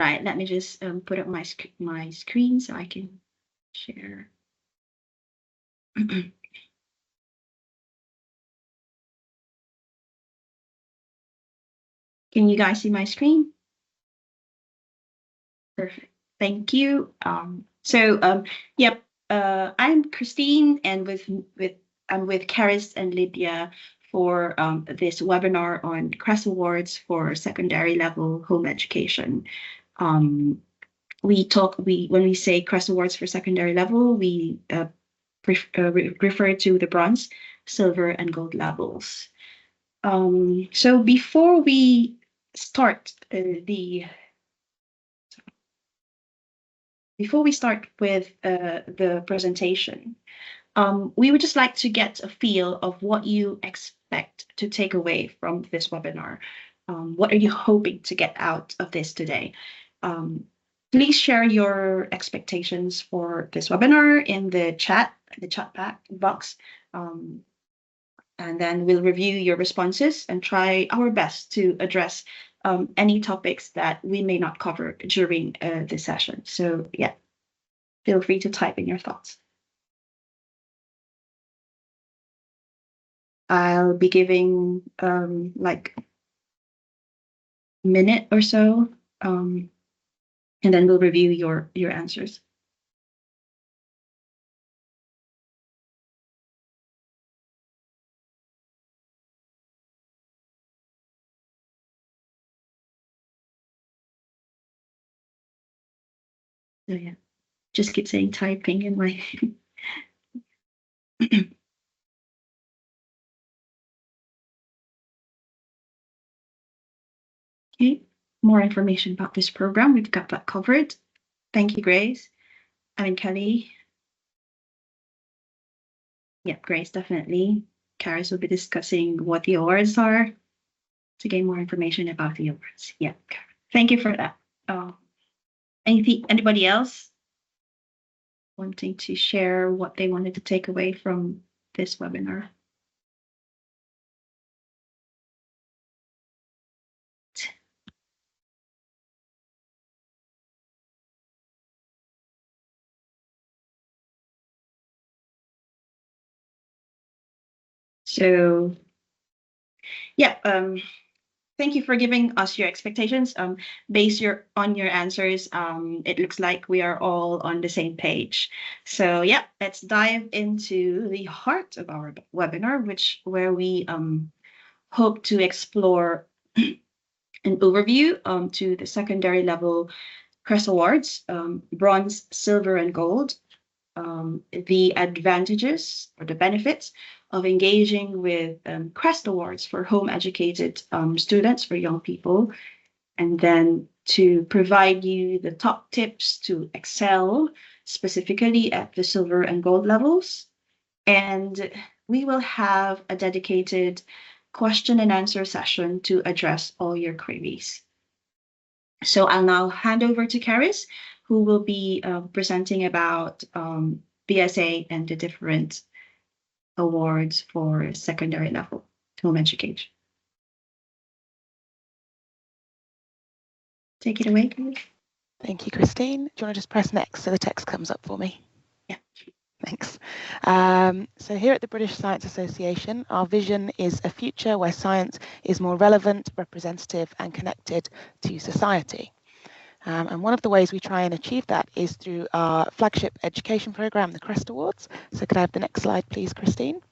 Right, let me just put up my screen so I can share. Can you guys see my screen? Perfect. Thank you. Yep. I'm Christine, and I'm with CREST and Lydia for this webinar on CREST Awards for secondary level home education. When we say CREST Awards for secondary level, we refer to the bronze, silver, and gold levels. So before we start with the presentation, we would just like to get a feel of what you expect to take away from this webinar. What are you hoping to get out of this today? Please share your expectations for this webinar in the chat box. And then we'll review your responses and try our best to address any topics that we may not cover during this session. So yeah, feel free to type in your thoughts. I'll be giving like a minute or so, and then we'll review your answers. So yeah, just keep saying typing in my. Okay, more information about this program. We've got that covered. Thank you, Grace. Kelly. Yeah, Grace, definitely. Karis will be discussing what the awards are to gain more information about the awards. Yeah, thank you for that. Anybody else wanting to share what they wanted to take away from this webinar? So, yeah, thank you for giving us your expectations. Based on your answers, it looks like we are all on the same page. So yeah, let's dive into the heart of our webinar, where we hope to explore an overview to the secondary level CREST Awards, bronze, silver, and gold, the advantages or the benefits of engaging with CREST Awards for home educated students, for young people, and then to provide you the top tips to excel specifically at the silver and gold levels. And we will have a dedicated question and answer session to address all your queries. So I'll now hand over to Karis, who will be presenting about BSA and the different awards for secondary level home education. Take it away, Karis. Thank you, Christine. Do you want to just press next so the text comes up for me? Yeah. Thanks. So here at the British Science Association, our vision is a future where science is more relevant, representative and connected to society. And one of the ways we try and achieve that is through our flagship education programme, the CREST Awards. So could I have the next slide, please, Christine?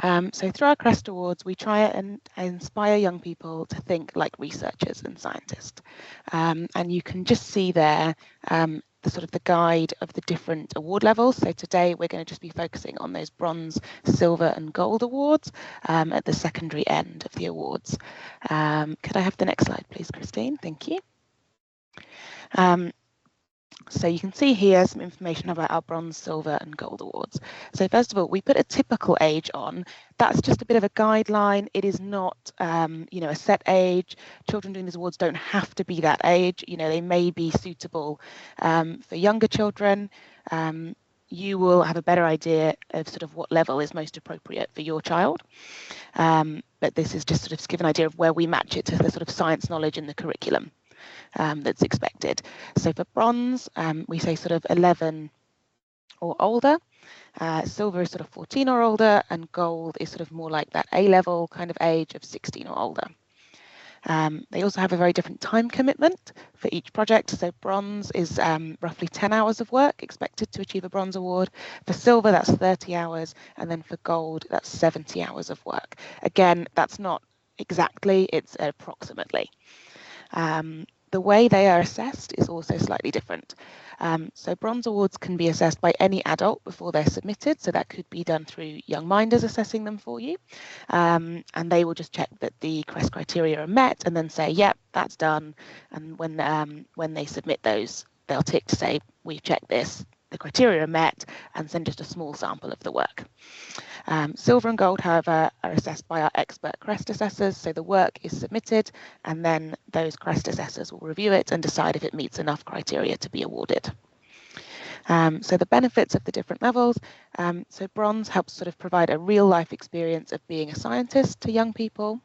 So through our CREST Awards, we try and inspire young people to think like researchers and scientists. And you can just see there the sort of the guide of the different award levels. So today we're going to just be focusing on those bronze, silver and gold awards at the secondary end of the awards. Could I have the next slide, please, Christine? Thank you. So you can see here some information about our bronze, silver and gold awards. So first of all, we put a typical age on. That's just a bit of a guideline. It is not, a set age. Children doing these awards don't have to be that age. They may be suitable for younger children. you will have a better idea of sort of what level is most appropriate for your child. But this is just sort of to give an idea of where we match it to the sort of science knowledge in the curriculum that's expected. So for bronze, we say sort of 11 or older. Silver is sort of 14 or older, and gold is sort of more like that A-level kind of age of 16 or older. They also have a very different time commitment for each project. So bronze is roughly 10 hours of work expected to achieve a bronze award. For silver, that's 30 hours. And then for gold, that's 70 hours of work. Again, that's not exactly, it's approximately. The way they are assessed is also slightly different. So bronze awards can be assessed by any adult before they're submitted. So that could be done through Young Minders assessing them for you. And they will just check that the CREST criteria are met and then say, yep, that's done. And when they submit those, they'll tick to say, we've checked this, the criteria are met, and send just a small sample of the work. Silver and gold, however, are assessed by our expert CREST assessors. So the work is submitted, and then those CREST assessors will review it and decide if it meets enough criteria to be awarded. So the benefits of the different levels. So bronze helps sort of provide a real life experience of being a scientist to young people.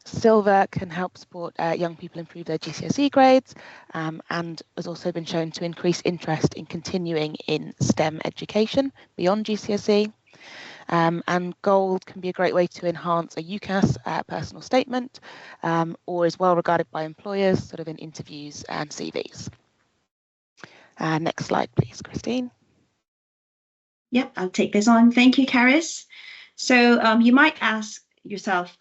Silver can help support young people improve their GCSE grades, and has also been shown to increase interest in continuing in STEM education beyond GCSE. And gold can be a great way to enhance a UCAS personal statement, or is well regarded by employers sort of in interviews and CVs. Next slide, please, Christine. Yep, I'll take this on. Thank you, Karis. So you might ask yourself,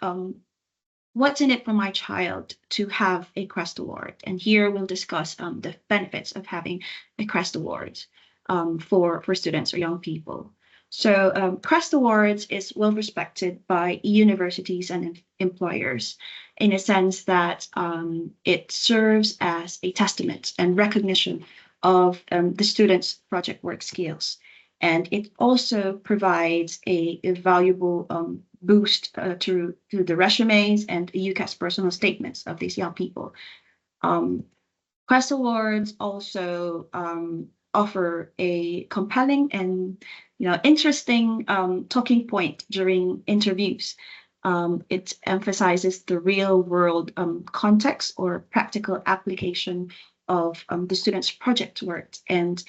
what's in it for my child to have a CREST Award? And here we'll discuss the benefits of having a CREST Award for students or young people. So CREST Awards is well respected by universities and employers in a sense that it serves as a testament and recognition of the students' project work skills. And it also provides a valuable boost to the resumes and UCAS personal statements of these young people. CREST Awards also offer a compelling and interesting talking point during interviews. It emphasizes the real world context or practical application of the students' project work, and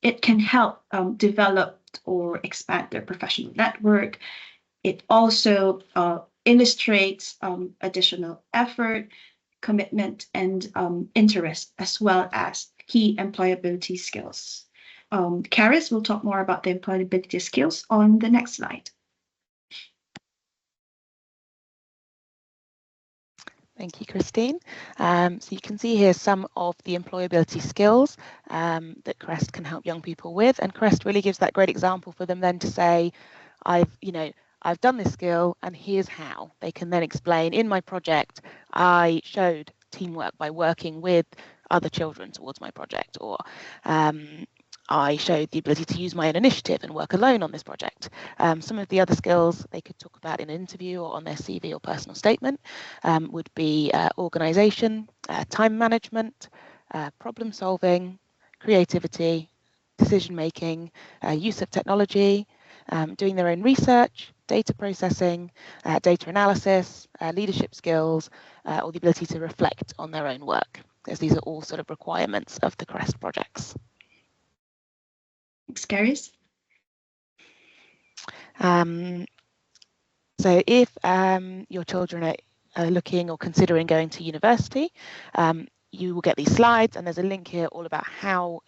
it can help develop or expand their professional network. It also illustrates additional effort, commitment, and interest, as well as key employability skills. Karis will talk more about the employability skills on the next slide. Thank you, Christine. So you can see here some of the employability skills that CREST can help young people with, and CREST really gives that great example for them then to say, I've done this skill and here's how. They can then explain, in my project, I showed teamwork by working with other children towards my project, or I showed the ability to use my own initiative and work alone on this project. Some of the other skills they could talk about in an interview or on their CV or personal statement would be organisation, time management, problem solving, creativity, decision making, use of technology, doing their own research, data processing, data analysis, leadership skills, or the ability to reflect on their own work, as these are all sort of requirements of the CREST projects. Thanks, Karis. So if your children are looking or considering going to university, you will get these slides, and there's a link here all about how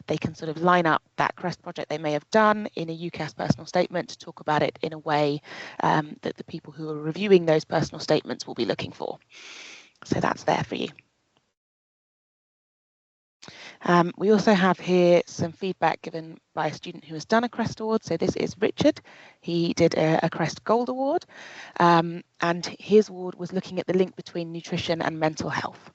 they can sort of line up that CREST project they may have done in a UCAS personal statement to talk about it in a way that the people who are reviewing those personal statements will be looking for. So that's there for you. We also have here some feedback given by a student who has done a CREST Award. So this is Richard. He did a CREST Gold Award, and his award was looking at the link between nutrition and mental health.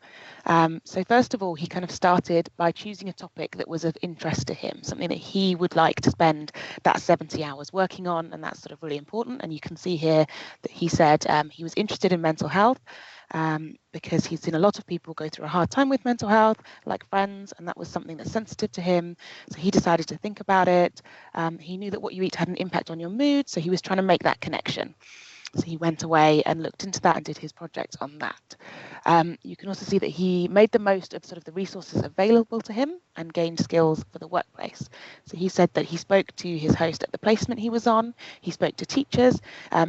So first of all, he kind of started by choosing a topic that was of interest to him, something that he would like to spend that 70 hours working on, and that's sort of really important. And you can see here that he said he was interested in mental health, because he's seen a lot of people go through a hard time with mental health, like friends, and that was something that's sensitive to him. So he decided to think about it. He knew that what you eat had an impact on your mood, so he was trying to make that connection. So he went away and looked into that and did his project on that. You can also see that he made the most of sort of the resources available to him and gained skills for the workplace. So he said that he spoke to his host at the placement he was on, he spoke to teachers,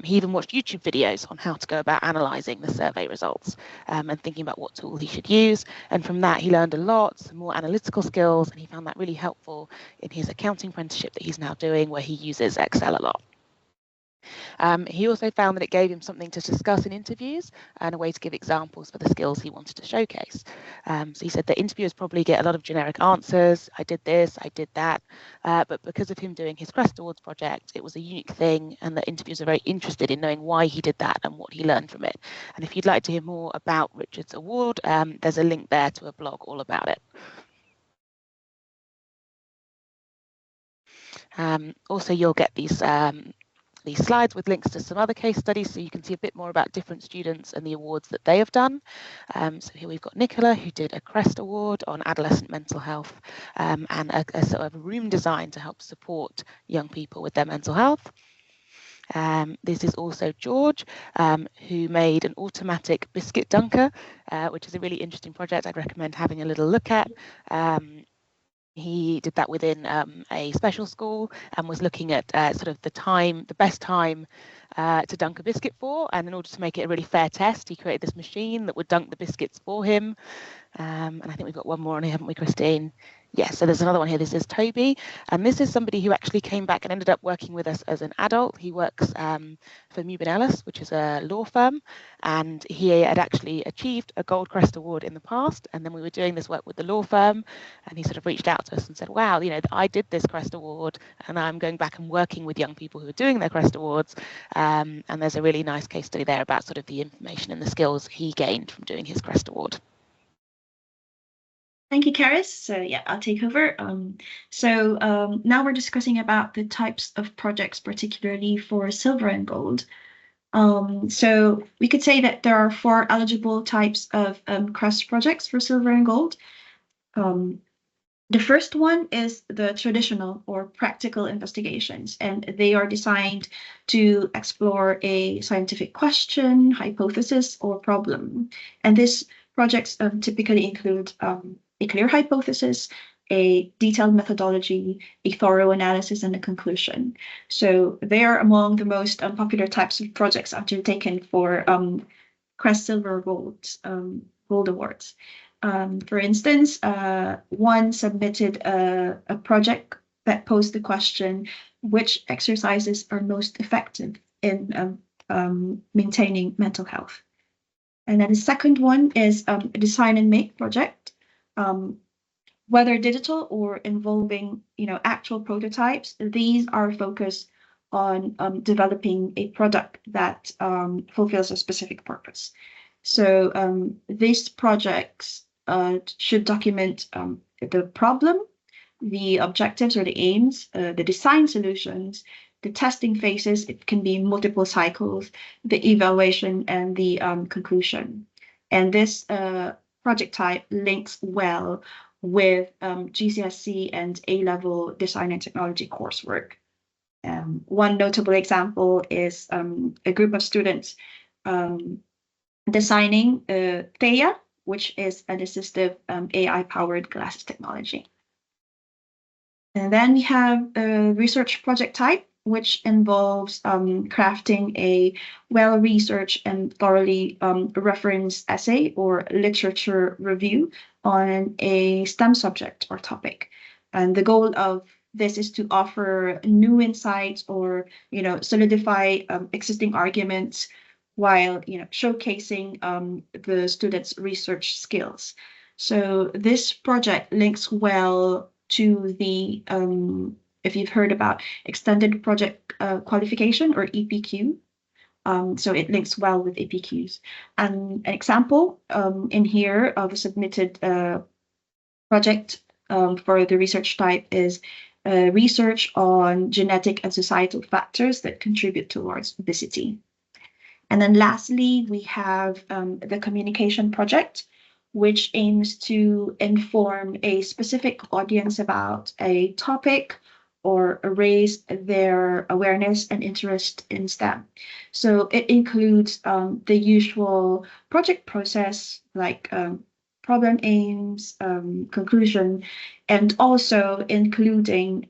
he even watched YouTube videos on how to go about analysing the survey results and thinking about what tool he should use. And from that, he learned a lot, some more analytical skills, and he found that really helpful in his accounting apprenticeship that he's now doing, where he uses Excel a lot. He also found that it gave him something to discuss in interviews and a way to give examples for the skills he wanted to showcase. So he said that interviewers probably get a lot of generic answers. I did this, I did that. But because of him doing his CREST Awards project, it was a unique thing, and the interviewers are very interested in knowing why he did that and what he learned from it. And if you'd like to hear more about Richard's award, there's a link there to a blog all about it. Also, you'll get these slides with links to some other case studies, so you can see a bit more about different students and the awards that they have done. So here we've got Nicola, who did a CREST Award on adolescent mental health and a sort of room design to help support young people with their mental health. This is also George, who made an automatic biscuit dunker, which is a really interesting project I'd recommend having a little look at. He did that within a special school and was looking at sort of the best time to dunk a biscuit for. And in order to make it a really fair test, he created this machine that would dunk the biscuits for him. And I think we've got one more on here, haven't we, Christine? Yes, so there's another one here. This is Toby. And this is somebody who actually came back and ended up working with us as an adult. He works for Mubin Ellis, which is a law firm. And he had actually achieved a Gold CREST Award in the past. And then we were doing this work with the law firm. And he sort of reached out to us and said, wow, you know, I did this CREST Award. And I'm going back and working with young people who are doing their CREST Awards. And there's a really nice case study there about sort of the information and the skills he gained from doing his CREST Award. Thank you, Karis. So yeah, I'll take over. Now we're discussing about the types of projects, particularly for silver and gold. So we could say that there are 4 eligible types of CREST projects for silver and gold. The first one is the traditional or practical investigations, and they are designed to explore a scientific question, hypothesis, or problem. And these projects typically include a clear hypothesis, a detailed methodology, a thorough analysis, and a conclusion. So they are among the most popular types of projects undertaken for CREST Silver Gold Awards. For instance, one submitted a project that posed the question, which exercises are most effective in maintaining mental health? And then the second one is a design and make project, whether digital or involving, actual prototypes. These are focused on developing a product that fulfills a specific purpose. So these projects should document the problem, the objectives or the aims, the design solutions, the testing phases. It can be multiple cycles, the evaluation, and the conclusion. And this project type links well with GCSE and A-level design and technology coursework. One notable example is a group of students designing Theia, which is an assistive AI-powered glasses technology. And then we have a research project type, which involves crafting a well-researched and thoroughly referenced essay or literature review on a STEM subject or topic. And the goal of this is to offer new insights or, solidify existing arguments while, showcasing the students' research skills. So this project links well to the, if you've heard about extended project qualification or EPQ. So it links well with EPQs. And an example in here of a submitted project for the research type is research on genetic and societal factors that contribute towards obesity. And then lastly, we have the communication project, which aims to inform a specific audience about a topic or raise their awareness and interest in STEM. So it includes the usual project process like problem aims, conclusion, and also including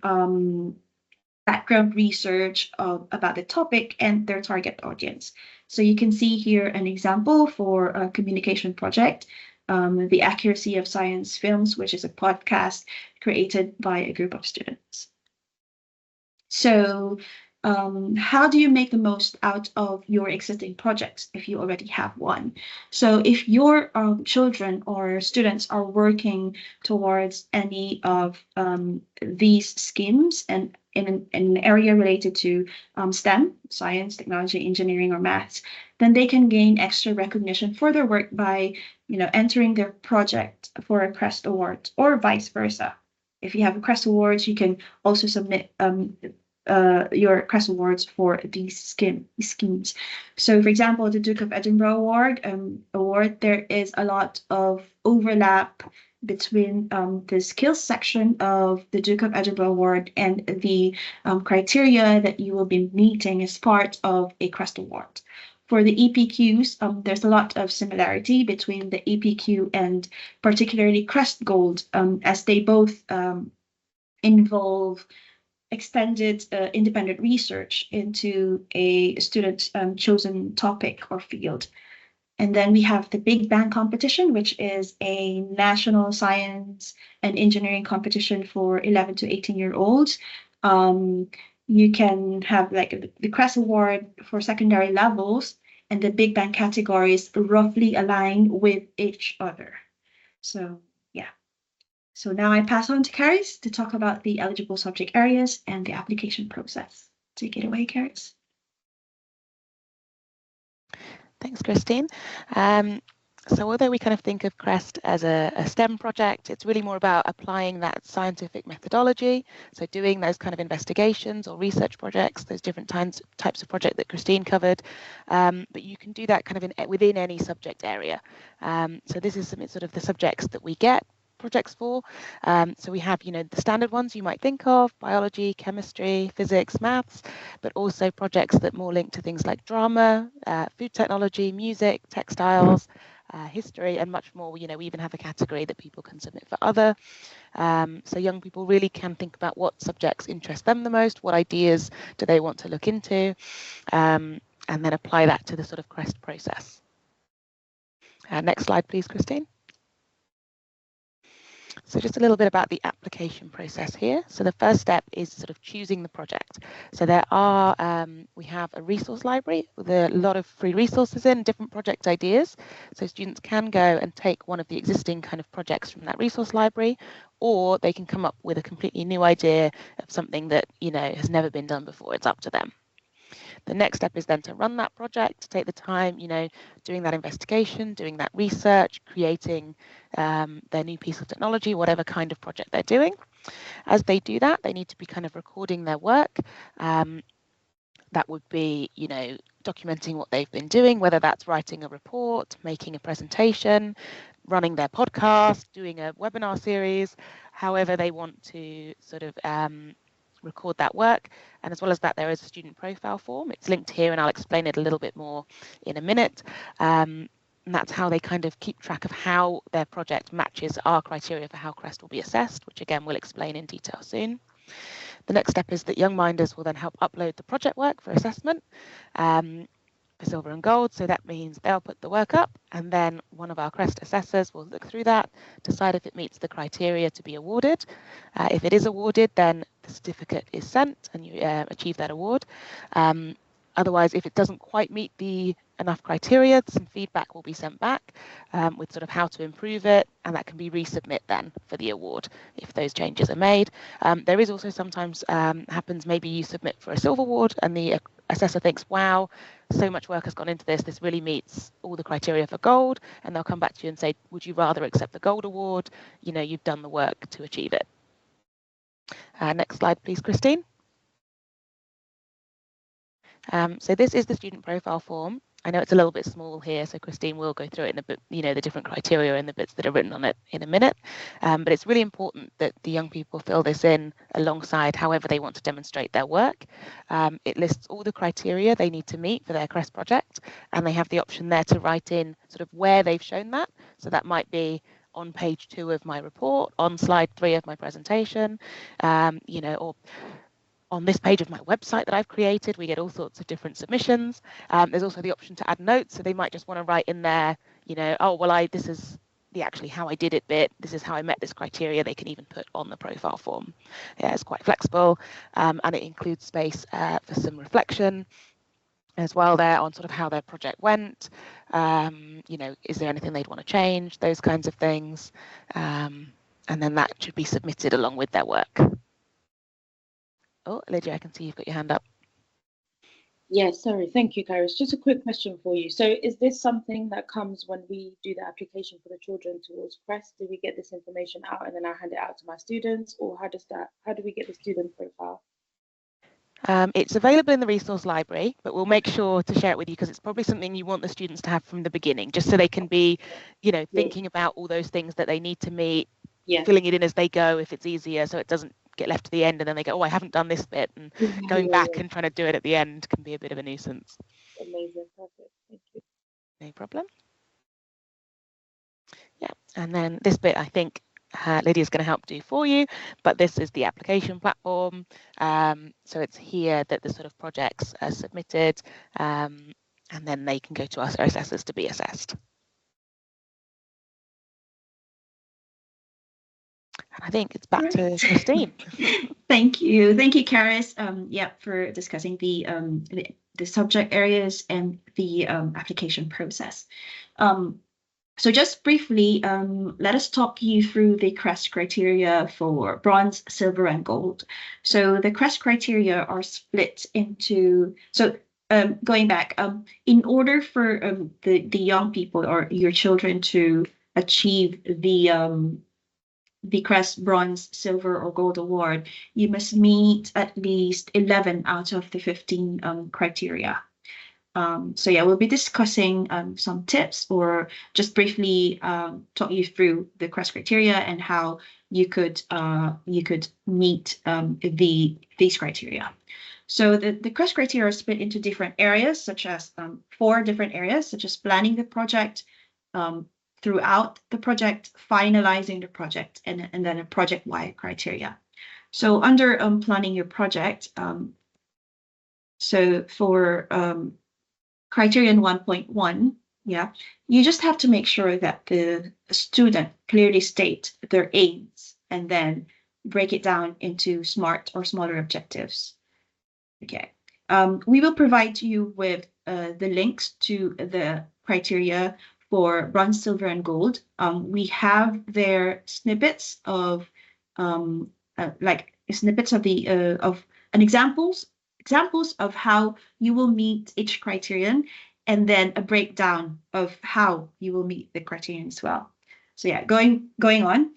background research about the topic and their target audience. So you can see here an example for a communication project, The Accuracy of Science Films, which is a podcast created by a group of students. So how do you make the most out of your existing projects if you already have one? So if your children or students are working towards any of these schemes and in an area related to STEM, science, technology, engineering, or maths, then they can gain extra recognition for their work by, entering their project for a CREST Award or vice versa. If you have a CREST Awards, you can also submit your CREST Awards for these schemes. So, for example, the Duke of Edinburgh Award, there is a lot of overlap between the skills section of the Duke of Edinburgh Award and the criteria that you will be meeting as part of a CREST Award. For the EPQs, there's a lot of similarity between the EPQ and particularly CREST Gold, as they both involve extended independent research into a student's chosen topic or field. And then we have the Big Bang competition, which is a national science and engineering competition for 11 to 18-year-olds. You can have like the CREST Award for secondary levels, and the Big Bang categories roughly align with each other. So yeah. So now I pass on to Caris to talk about the eligible subject areas and the application process. Take it away, Caris. Thanks, Christine. So although we kind of think of CREST as a STEM project, it's really more about applying that scientific methodology. So doing those kind of investigations or research projects, those different types of project that Christine covered. But you can do that kind of within any subject area. So this is sort of the subjects that we get projects for. So we have, the standard ones you might think of, biology, chemistry, physics, maths, but also projects that more link to things like drama, food technology, music, textiles, history, and much more. We even have a category that people can submit for other. So young people really can think about what subjects interest them the most, what ideas do they want to look into, and then apply that to the sort of CREST process. Next slide, please, Christine. So just a little bit about the application process here. So the first step is sort of choosing the project. So we have a resource library with a lot of free resources in, different project ideas. So students can go and take one of the existing kind of projects from that resource library, or they can come up with a completely new idea of something that, has never been done before. It's up to them. The next step is then to run that project, to take the time, doing that investigation, doing that research, creating their new piece of technology, whatever kind of project they're doing. As they do that, they need to be kind of recording their work. That would be, documenting what they've been doing, whether that's writing a report, making a presentation, running their podcast, doing a webinar series, however they want to sort of record that work. And as well as that, there is a student profile form. It's linked here, and I'll explain it a little bit more in a minute. And that's how they kind of keep track of how their project matches our criteria for how CREST will be assessed, which again, we'll explain in detail soon. The next step is that young minders will then help upload the project work for assessment for silver and gold. So that means they'll put the work up, and then one of our CREST assessors will look through that, decide if it meets the criteria to be awarded. If it is awarded, then the certificate is sent and you achieve that award. Otherwise, if it doesn't quite meet enough criteria, some feedback will be sent back with sort of how to improve it, and that can be resubmit then for the award if those changes are made. There is also sometimes happens maybe you submit for a silver award and the assessor thinks, wow, so much work has gone into this, this really meets all the criteria for gold, and they'll come back to you and say, would you rather accept the gold award? You've done the work to achieve it. Next slide, please, Christine. So this is the student profile form. I know it's a little bit small here, so Christine will go through it in a bit, the different criteria and the bits that are written on it in a minute. But it's really important that the young people fill this in alongside however they want to demonstrate their work. It lists all the criteria they need to meet for their CREST project, and they have the option there to write in sort of where they've shown that. So that might be on page 2 of my report, on slide 3 of my presentation, or on this page of my website that I've created. We get all sorts of different submissions. There's also the option to add notes, so they might just want to write in there, oh, well, this is the actually how I did it bit. This is how I met this criteria. They can even put on the profile form. Yeah, it's quite flexible, and it includes space for some reflection as well there on sort of how their project went. Is there anything they'd want to change? Those kinds of things, and then that should be submitted along with their work. Oh, Lydia, I can see you've got your hand up. Yeah, sorry. Thank you, Karis. Just a quick question for you. So is this something that comes when we do the application for the children towards CREST? Do we get this information out and then I hand it out to my students, or how do we get the student profile? It's available in the resource library, but we'll make sure to share it with you because it's probably something you want the students to have from the beginning, just so they can be, thinking about all those things that they need to meet, filling it in as they go if it's easier, so it doesn't get left to the end and then they go, oh, I haven't done this bit, and going back and trying to do it at the end can be a bit of a nuisance. Amazing, perfect, thank you. No problem. Yeah, and then this bit I think Lydia's going to help do for you, but this is the application platform. So it's here that the sort of projects are submitted, and then they can go to our assessors to be assessed. I think it's back to Christine. Thank you, Karis. For discussing the subject areas and the application process. So just briefly, let us talk you through the CREST criteria for bronze, silver, and gold. So the CREST criteria are split into, going back, in order for the young people or your children to achieve the CREST bronze, silver, or gold award, you must meet at least 11 out of the 15 criteria. We'll be discussing some tips or just briefly talk you through the CREST criteria and how you could meet these criteria. So the CREST criteria are split into different areas, such as 4 different areas, such as planning the project, throughout the project, finalizing the project, and then a project-wide criteria. So under planning your project, so for criterion 1.1, you just have to make sure that the student clearly state their aims and then break it down into SMART or smaller objectives. Okay. We will provide you with the links to the criteria for bronze, silver, and gold. We have their snippets of snippets of the examples of how you will meet each criterion, and then a breakdown of how you will meet the criterion as well. So going on,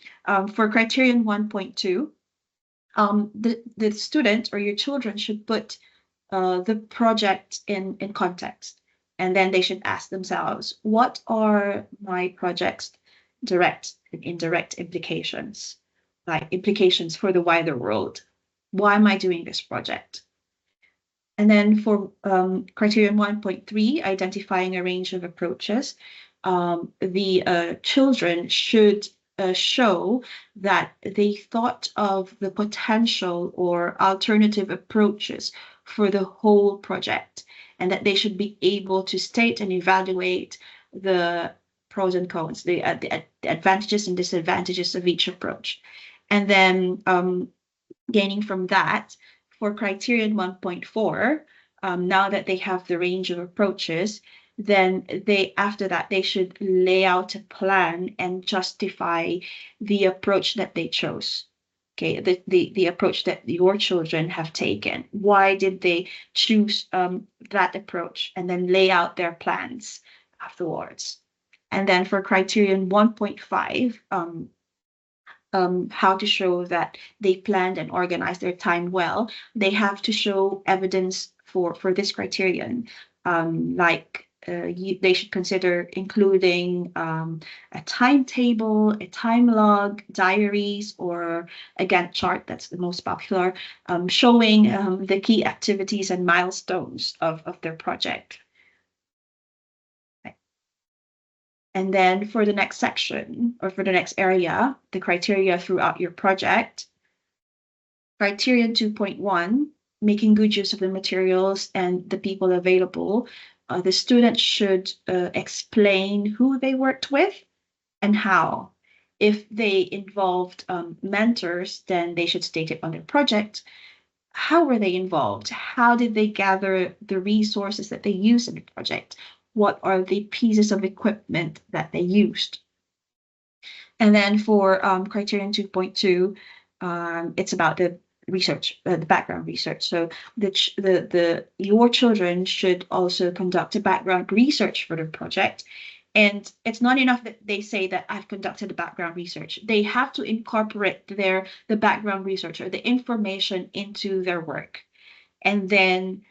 for criterion 1.2, the student or your children should put the project in context, and then they should ask themselves, what are my project's direct and indirect implications, like implications for the wider world? Why am I doing this project? And then for criterion 1.3, identifying a range of approaches, the children should show that they thought of the potential or alternative approaches for the whole project, and that they should be able to state and evaluate the pros and cons, the advantages and disadvantages of each approach. And then gaining from that, for criterion 1.4, now that they have the range of approaches, then after that they should lay out a plan and justify the approach that they chose. Okay, the approach that your children have taken. Why did they choose that approach? And then lay out their plans afterwards. And then for criterion 1.5, how to show that they planned and organized their time well, they have to show evidence for this criterion, like they should consider including a timetable, a time log, diaries, or a Gantt chart. That's the most popular, showing the key activities and milestones of their project. And then for the next section, or for the next area, the criteria throughout your project, criterion 2.1, making good use of the materials and the people available. The students should explain who they worked with and how. If they involved mentors, then they should state it on their project. How were they involved? How did they gather the resources that they used in the project? What are the pieces of equipment that they used? And then for criterion 2.2, it's about the research, the background research. So your children should also conduct a background research for the project. And it's not enough that they say that I've conducted the background research. They have to incorporate the background research or the information into their work. And then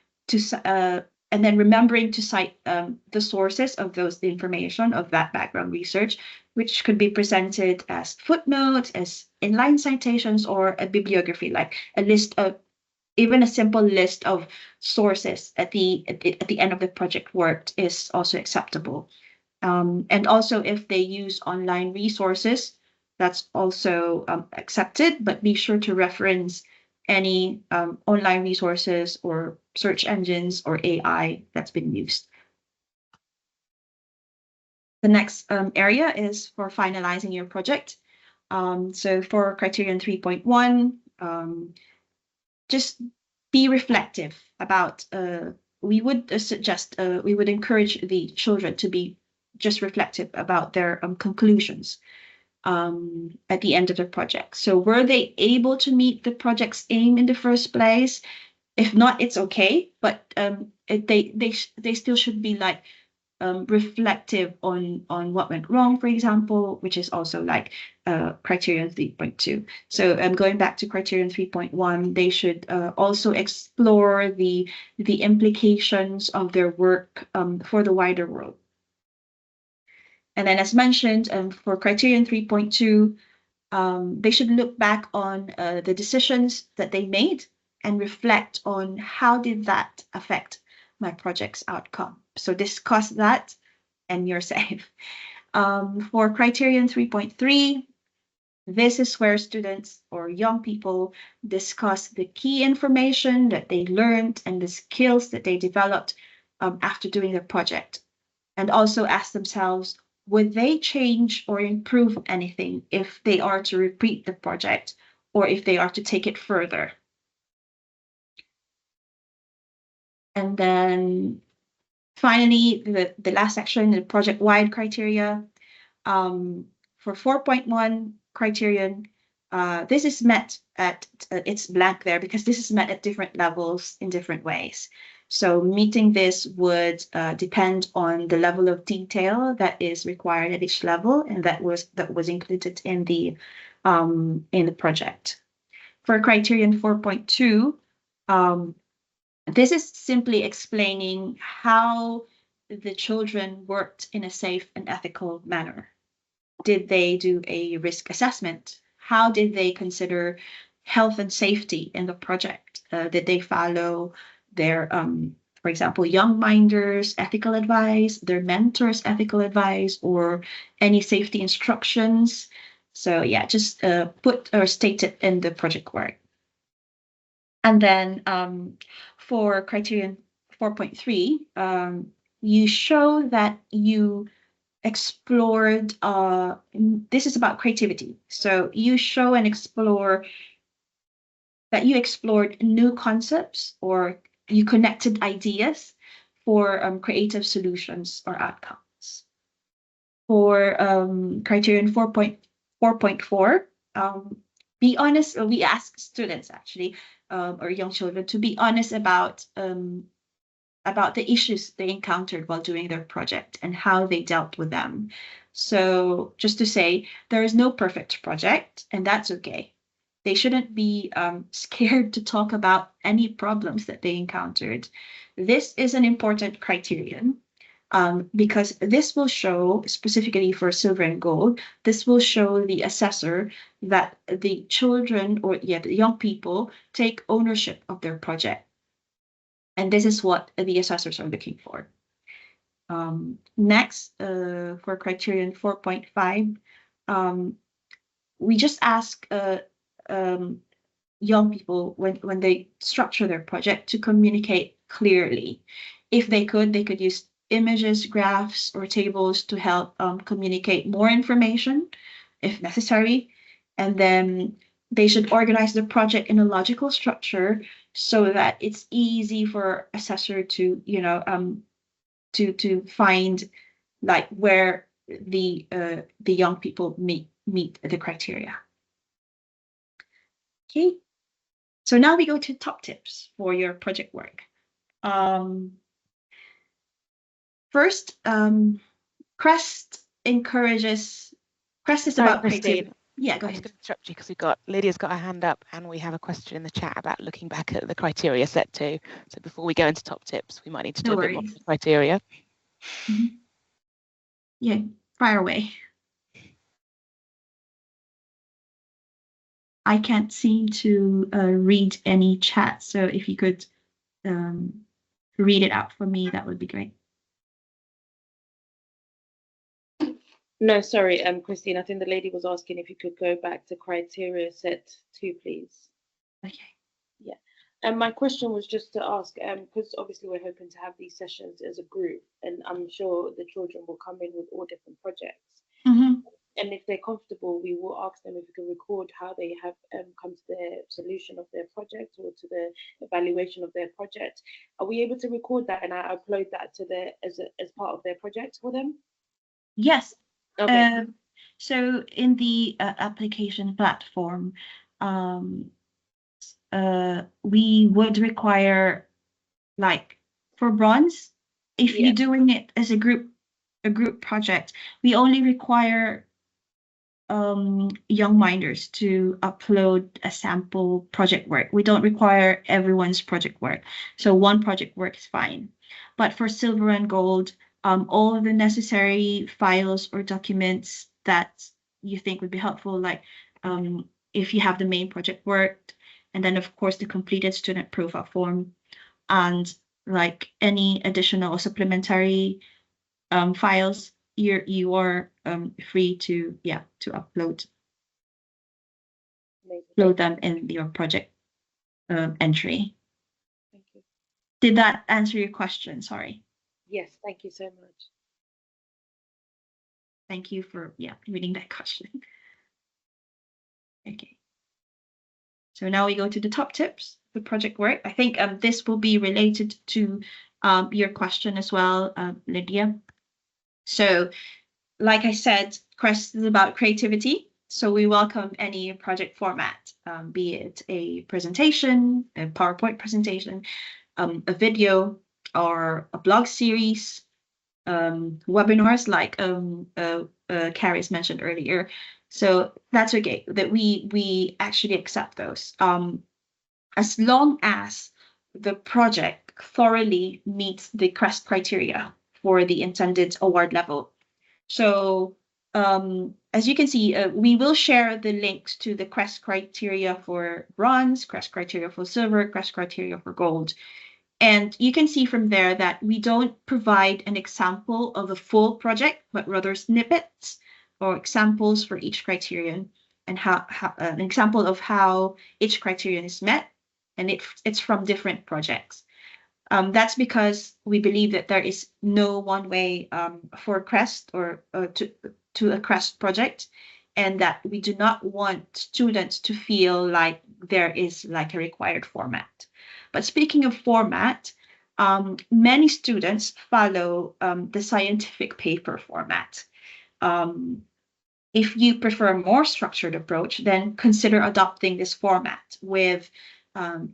remembering to cite the sources of the information of that background research, which could be presented as footnotes, as inline citations, or a bibliography, like a list of, even a simple list of sources at the end of the project work is also acceptable. And also if they use online resources, that's also accepted, but be sure to reference any online resources or search engines or AI that's been used. The next area is for finalizing your project. So for criterion 3.1, just be reflective about, we would encourage the children to be just reflective about their conclusions at the end of the project. So were they able to meet the project's aim in the first place? If not, it's okay, but they still should be like reflective on what went wrong, for example, which is also like criterion 3.2. So going back to criterion 3.1, they should also explore the implications of their work for the wider world. And then as mentioned, for criterion 3.2, they should look back on the decisions that they made and reflect on how did that affect my project's outcome. So discuss that and you're safe. For criterion 3.3, this is where students or young people discuss the key information that they learned and the skills that they developed after doing their project. And also ask themselves, would they change or improve anything if they are to repeat the project or if they are to take it further? And then finally, the last section, the project-wide criteria. For 4.1 criterion, this is met at, it's blank there because this is met at different levels in different ways. So meeting this would depend on the level of detail that is required at each level, and that was included in the project. For criterion 4.2, this is simply explaining how the children worked in a safe and ethical manner. Did they do a risk assessment? How did they consider health and safety in the project? Did they follow their, for example, young minders' ethical advice, their mentors' ethical advice, or any safety instructions? So yeah, just put or state it in the project work. And then for criterion 4.3, you show that you explored, this is about creativity. So you show and explore that you explored new concepts or you connected ideas for creative solutions or outcomes. For criterion 4.4, be honest, we ask students actually, or young children to be honest about the issues they encountered while doing their project and how they dealt with them. So just to say, there is no perfect project, and that's okay. They shouldn't be scared to talk about any problems that they encountered. This is an important criterion. because this will show, specifically for silver and gold, this will show the assessor that the children or the young people take ownership of their project. And this is what the assessors are looking for. Next, for criterion 4.5, we just ask young people when they structure their project to communicate clearly. If they could use images, graphs, or tables to help communicate more information if necessary. And then they should organize the project in a logical structure so that it's easy for assessor to, to find like where the young people meet the criteria. Okay, so now we go to top tips for your project work. First, CREST is about creativity. Yeah, go ahead. I'm just going to interrupt you because Lydia's got her hand up and we have a question in the chat about looking back at the criteria set too. So before we go into top tips, we might need to do a bit more on the criteria. Mm-hmm. Yeah, fire away. I can't seem to read any chat, so if you could read it out for me, that would be great. No, sorry, Christine, I think the lady was asking if you could go back to criteria set 2, please. Okay. Yeah. And my question was just to ask, because obviously we're hoping to have these sessions as a group, and I'm sure the children will come in with all different projects. Mm-hmm. And if they're comfortable, we will ask them if we can record how they have come to their solution of their project or to the evaluation of their project. Are we able to record that and I upload that to their as part of their project for them? Yes. Okay. So in the application platform, we would require, like for bronze, if you're doing it as a group project, we only require young minders to upload a sample project work. We don't require everyone's project work. So one project work is fine. But for silver and gold, all of the necessary files or documents that you think would be helpful, like if you have the main project work, and then of course the completed student profile form, and like any additional or supplementary files, you are free to upload them in your project entry. Thank you. Did that answer your question? Sorry. Yes, thank you so much. Thank you for reading that question. Okay. So now we go to the top tips, the project work. I think this will be related to your question as well, Lydia. So like I said, CREST is about creativity. So we welcome any project format, be it a presentation, a PowerPoint presentation, a video, or a blog series, webinars like Carrie's mentioned earlier. So that's okay, that we actually accept those. As long as the project thoroughly meets the CREST criteria for the intended award level. So as you can see, we will share the links to the CREST criteria for bronze, CREST criteria for silver, CREST criteria for gold. And you can see from there that we don't provide an example of a full project, but rather snippets or examples for each criterion, and how an example of how each criterion is met, and it's from different projects. That's because we believe that there is no one way for CREST or to a CREST project, and that we do not want students to feel like there is like a required format. But speaking of format, many students follow the scientific paper format. If you prefer a more structured approach, then consider adopting this format with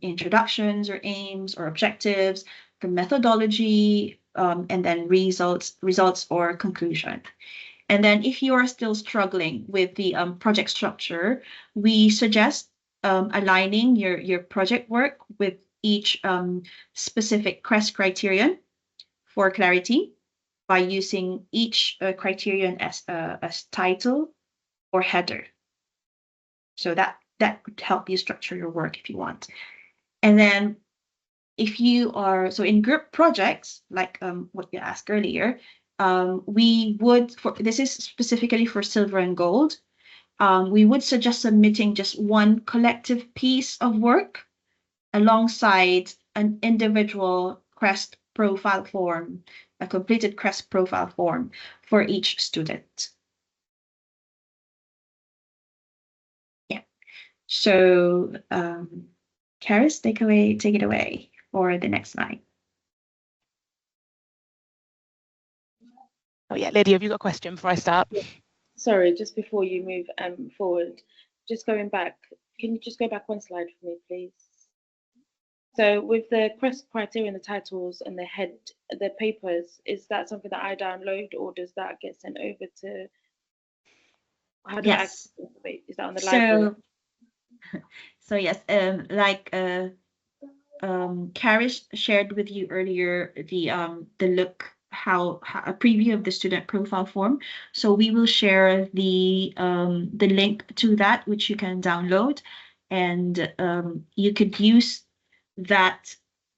introductions or aims or objectives, the methodology, and then results or conclusion. And then if you are still struggling with the project structure, we suggest aligning your project work with each specific CREST criterion for clarity by using each criterion as title or header. So that could help you structure your work if you want. And then if you are, so in group projects, like what you asked earlier, we would, this is specifically for silver and gold, we would suggest submitting just one collective piece of work alongside an individual CREST profile form, a completed CREST profile form for each student. Yeah. So, Karis, take it away for the next slide. Oh yeah, Lydia, have you got a question before I start? Yeah. Sorry, just before you move forward, just going back, can you just go back one slide for me, please? So with the CREST criteria and the titles and the papers, is that something that I download, or does that get sent over to, how do I access it? Is that on the library? So yes, like Karis shared with you earlier, the look, how a preview of the student profile form. So we will share the link to that, which you can download, and you could use that,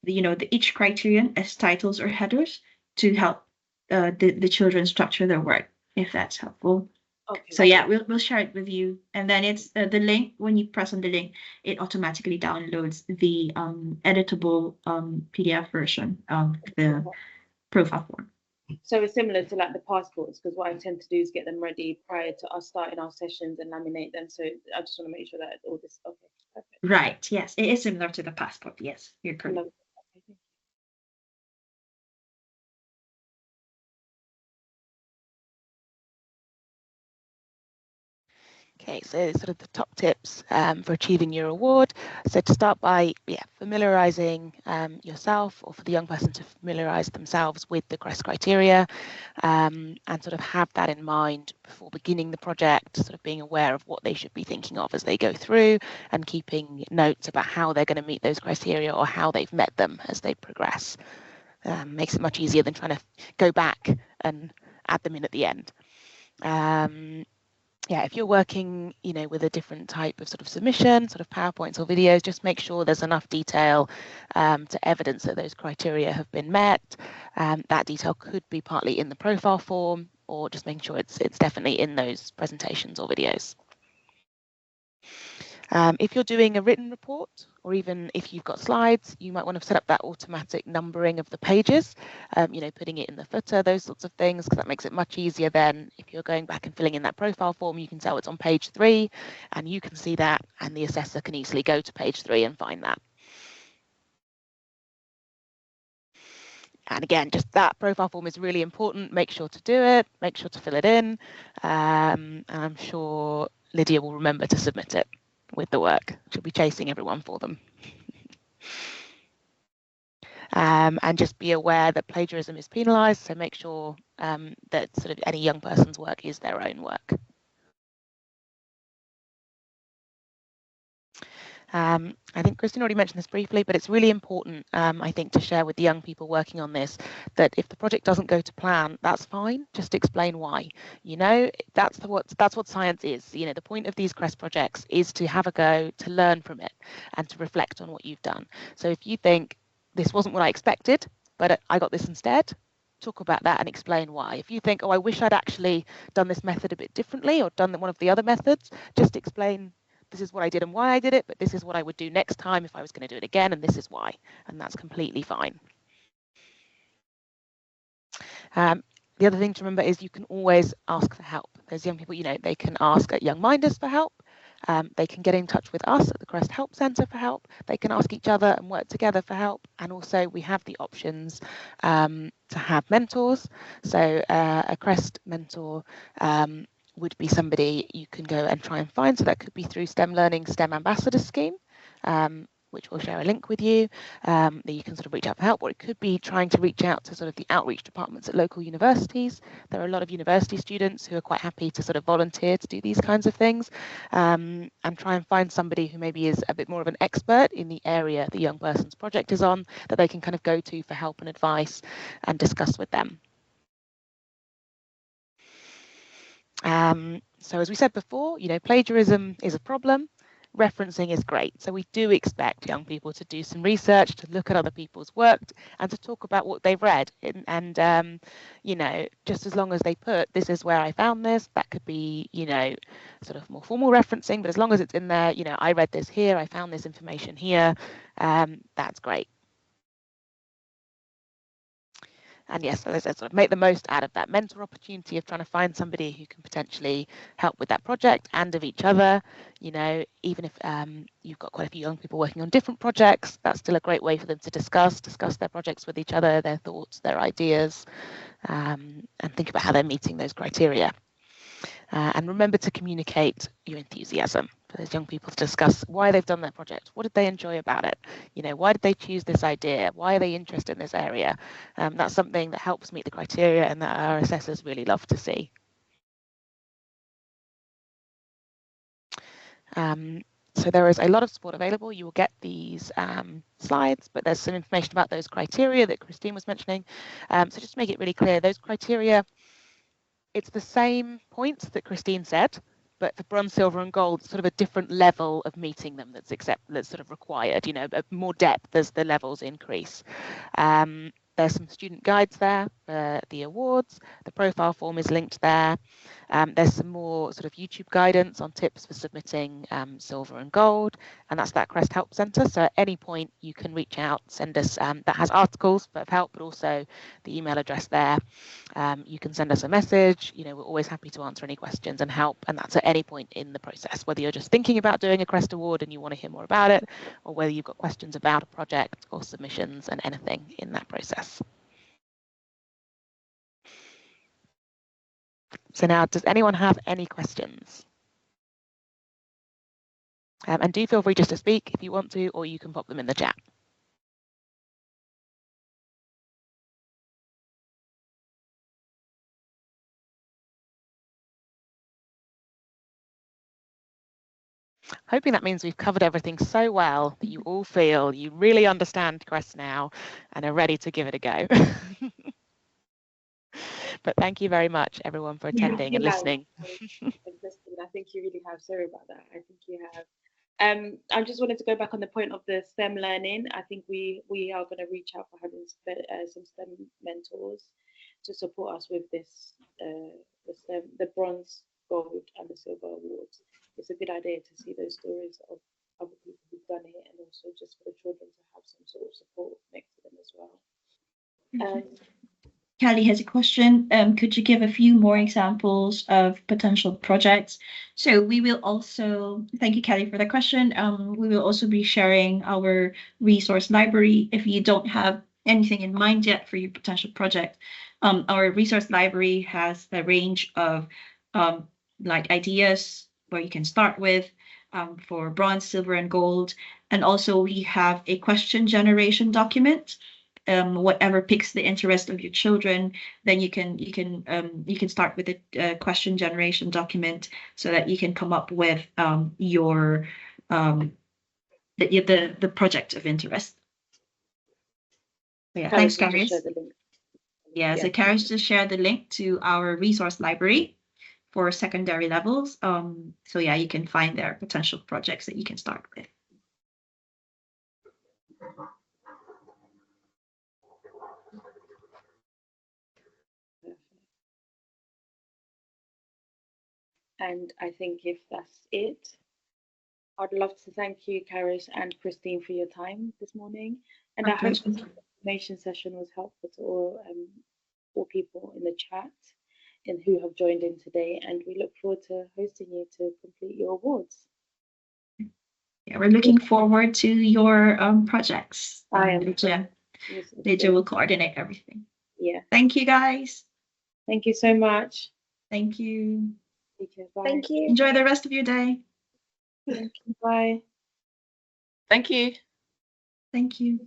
each criterion as titles or headers to help the children structure their work, if that's helpful. Okay. So yeah, we'll share it with you, and then it's the link. When you press on the link, it automatically downloads the editable PDF version of the profile form. So it's similar to like the passports, because what I tend to do is get them ready prior to us starting our sessions and laminate them. So I just want to make sure that all this, okay, perfect. Right, yes, it is similar to the passport. Yes, you're correct. Lovely. Okay, Okay, so sort of the top tips for achieving your award. So to start by, familiarising yourself, or for the young person to familiarise themselves with the CREST criteria, and sort of have that in mind before beginning the project, sort of being aware of what they should be thinking of as they go through, and keeping notes about how they're going to meet those criteria or how they've met them as they progress. Makes it much easier than trying to go back and add them in at the end. Yeah, if you're working, with a different type of sort of submission, sort of PowerPoints or videos, just make sure there's enough detail to evidence that those criteria have been met. That detail could be partly in the profile form, or just making sure it's definitely in those presentations or videos. If you're doing a written report, or even if you've got slides, you might want to set up that automatic numbering of the pages, putting it in the footer, those sorts of things, because that makes it much easier then. If you're going back and filling in that profile form, you can tell it's on page 3, and you can see that, and the assessor can easily go to page 3 and find that. And again, just that profile form is really important. Make sure to do it, make sure to fill it in, and I'm sure Lydia will remember to submit it with the work. She'll be chasing everyone for them. And just be aware that plagiarism is penalised, so make sure that sort of any young person's work is their own work. I think Kristen already mentioned this briefly, but it's really important, I think, to share with the young people working on this, that if the project doesn't go to plan, that's fine. Just explain why. That's what science is. The point of these CREST projects is to have a go, to learn from it, and to reflect on what you've done. So if you think this wasn't what I expected, but I got this instead, talk about that and explain why. If you think, oh, I wish I'd actually done this method a bit differently, or done one of the other methods, just explain, this is what I did and why I did it, but this is what I would do next time if I was going to do it again, and this is why. And that's completely fine. The other thing to remember is you can always ask for help. There's young people, they can ask at Young Minders for help. They can get in touch with us at the CREST Help Centre for help. They can ask each other and work together for help. And also we have the options to have mentors. So a CREST mentor would be somebody you can go and try and find. So that could be through STEM Learning STEM Ambassador Scheme, which we'll share a link with you, that you can sort of reach out for help, or it could be trying to reach out to sort of the outreach departments at local universities. There are a lot of university students who are quite happy to sort of volunteer to do these kinds of things, and try and find somebody who maybe is a bit more of an expert in the area the young person's project is on, that they can kind of go to for help and advice and discuss with them. So as we said before, plagiarism is a problem. Referencing is great. So we do expect young people to do some research, to look at other people's work, and to talk about what they've read. And just as long as they put, this is where I found this, that could be, sort of more formal referencing, but as long as it's in there, I read this here, I found this information here, that's great. And yes, as I said, sort of make the most out of that mentor opportunity of trying to find somebody who can potentially help with that project and of each other. Even if you've got quite a few young people working on different projects, that's still a great way for them to discuss their projects with each other, their thoughts, their ideas, and think about how they're meeting those criteria. And remember to communicate your enthusiasm for those young people to discuss why they've done their project. What did they enjoy about it? Why did they choose this idea? Why are they interested in this area? That's something that helps meet the criteria and that our assessors really love to see. So there is a lot of support available. You will get these slides, but there's some information about those criteria that Christine was mentioning. So just to make it really clear, those criteria, it's the same points that Christine said, but for bronze, silver, and gold, sort of a different level of meeting them that's sort of required. More depth as the levels increase. There's some student guides there for the awards. The profile form is linked there. There's some more sort of YouTube guidance on tips for submitting silver and gold, and that's that CREST Help Centre. So at any point you can reach out, send us, that has articles of help, but also the email address there. You can send us a message. We're always happy to answer any questions and help, and that's at any point in the process, whether you're just thinking about doing a CREST Award and you want to hear more about it, or whether you've got questions about a project or submissions and anything in that process. So now, does anyone have any questions? And do feel free just to speak if you want to, or you can pop them in the chat. Hoping that means we've covered everything so well that you all feel you really understand CREST now and are ready to give it a go. But thank you very much, everyone, for attending and listening. I think you really have. Sorry about that. I think you have. I just wanted to go back on the point of the STEM learning. I think we are going to reach out for having some STEM mentors to support us with this, the bronze, gold, and the silver awards. It's a good idea to see those stories of other people who've done it, and also just for the children to have some sort of support next to them as well. Callie has a question. Could you give a few more examples of potential projects? So we will also, thank you, Callie, for the question. We will also be sharing our resource library. If you don't have anything in mind yet for your potential project, our resource library has a range of like ideas where you can start with for bronze, silver, and gold. And also we have a question generation document. Whatever piques the interest of your children, then you can start with a question generation document so that you can come up with your the project of interest. So yeah, thanks, Karis. Yeah, so Karis just shared the link to our resource library for secondary levels. So yeah, you can find there potential projects that you can start with. And I think if that's it, I'd love to thank you, Karis and Christine, for your time this morning. And I hope this information session was helpful to all people in the chat and who have joined in today. And we look forward to hosting you to complete your awards. Yeah, we're looking forward to your projects. I am. Lydia will coordinate everything. Yeah. Thank you, guys. Thank you so much. Thank you. Take care. Bye. Thank you. Enjoy the rest of your day. Thank you. Bye. Thank you. Thank you.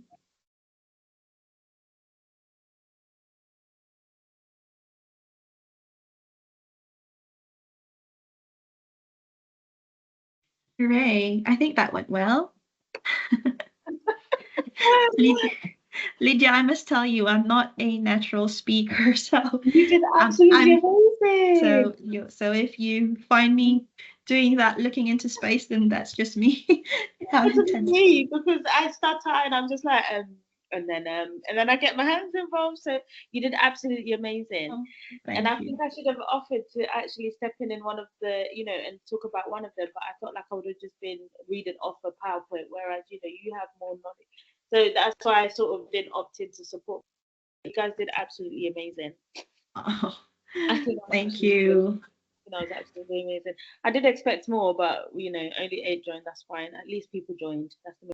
Hooray. I think that went well. Lydia, I must tell you, I'm not a natural speaker, so You did I'm absolutely I'm amazing. so if you find me doing that, looking into space, then that's just me. How That's intense. me because I start out and I'm just like and then I get my hands involved. So you did absolutely amazing. Oh, And I thank you. think I should have offered to actually step in one of the, and talk about one of them, but I felt like I would have just been reading off a PowerPoint, whereas, you have more knowledge. So that's why I sort of didn't opt in to support. You guys did absolutely amazing. Oh, I think that was thank absolutely good. you. That was absolutely amazing. I did expect more, but only 8 joined. That's fine. At least people joined. That's the